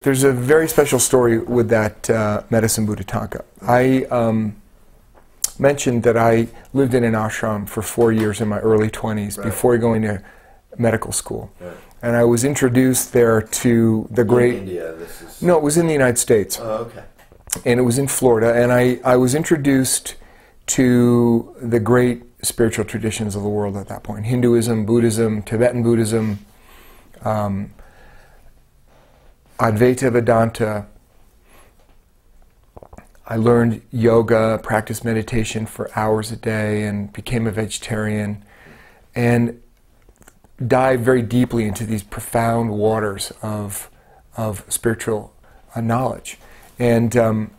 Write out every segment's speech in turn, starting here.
There's a very special story with that Medicine Buddha Thangka. I mentioned that I lived in an ashram for 4 years in my early 20s before going to medical school. Right. And I was introduced there to the great... In India, this is... No, it was in the United States. Oh, okay. And it was in Florida. And I was introduced to the great spiritual traditions of the world at that point. Hinduism, Buddhism, Tibetan Buddhism, Advaita Vedanta. I learned yoga, practiced meditation for hours a day, and became a vegetarian, and dived very deeply into these profound waters of spiritual knowledge. And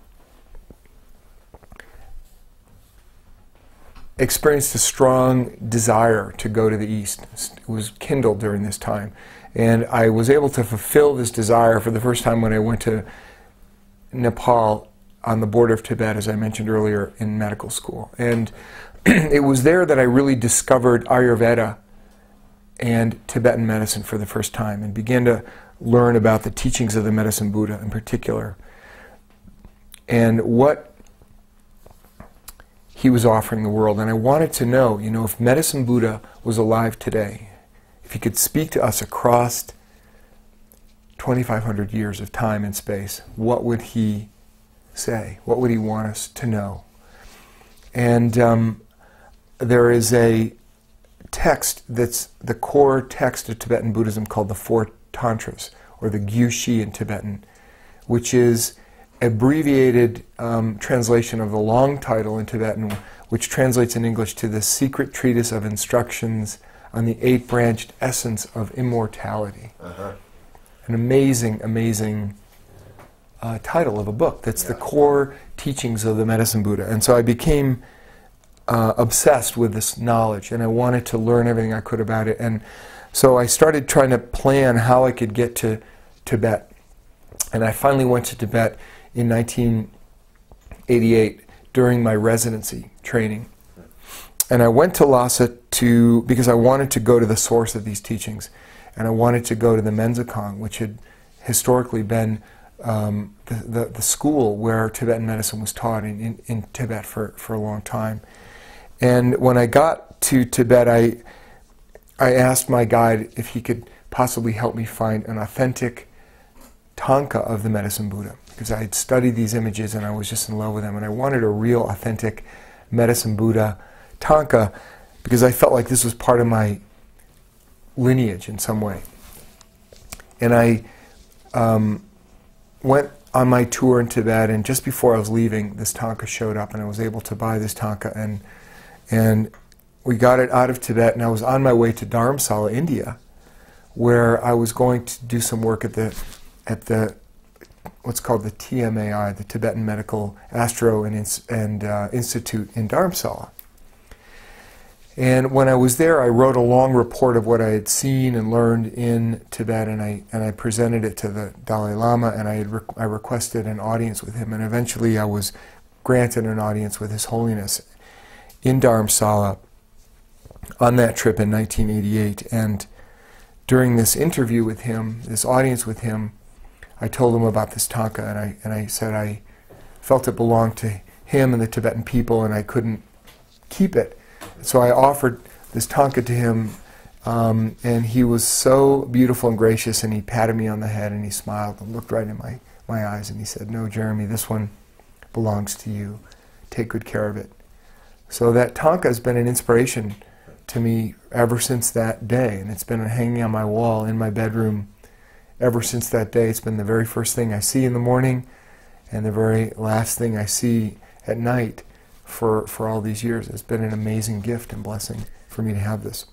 experienced a strong desire to go to the East. It was kindled during this time. And I was able to fulfill this desire for the first time when I went to Nepal on the border of Tibet, as I mentioned earlier, in medical school. And it was there that I really discovered Ayurveda and Tibetan medicine for the first time, and began to learn about the teachings of the Medicine Buddha in particular, and what he was offering the world. And I wanted to know, you know, if Medicine Buddha was alive today, if he could speak to us across 2,500 years of time and space, what would he say? What would he want us to know? And there is a text that's the core text of Tibetan Buddhism called the Four Tantras, or the Gyushi in Tibetan, which is abbreviated translation of the long title in Tibetan, which translates in English to the Secret Treatise of Instructions on the Eight-Branched Essence of Immortality. An amazing, amazing title of a book that's the core teachings of the Medicine Buddha. And so I became obsessed with this knowledge, and I wanted to learn everything I could about it. And so I started trying to plan how I could get to Tibet. And I finally went to Tibet in 1988 during my residency training. And I went to Lhasa because I wanted to go to the source of these teachings. And I wanted to go to the Menzakong, which had historically been the school where Tibetan medicine was taught in Tibet for a long time. And when I got to Tibet, I asked my guide if he could possibly help me find an authentic Thangka of the Medicine Buddha, because I had studied these images and I was just in love with them, and I wanted a real authentic Medicine Buddha Thangka because I felt like this was part of my lineage in some way. And I went on my tour in Tibet, and just before I was leaving, this Thangka showed up, and I was able to buy this Thangka, and we got it out of Tibet, and I was on my way to Dharamsala, India, where I was going to do some work at the what's called the TMAI, the Tibetan Medical Astro and Institute in Dharamsala. And when I was there, I wrote a long report of what I had seen and learned in Tibet, and I presented it to the Dalai Lama, and I requested an audience with him, and eventually I was granted an audience with His Holiness in Dharamsala on that trip in 1988. And during this interview with him, this audience with him, I told him about this Thangka, and I said I felt it belonged to him and the Tibetan people, and I couldn't keep it. So I offered this Thangka to him, and he was so beautiful and gracious, and he patted me on the head, and he smiled and looked right in my eyes, and he said, "No, Jeremy, this one belongs to you. Take good care of it." So that Thangka has been an inspiration to me ever since that day, and it's been hanging on my wall in my bedroom ever since that day. It's been the very first thing I see in the morning and the very last thing I see at night for all these years. It's been an amazing gift and blessing for me to have this.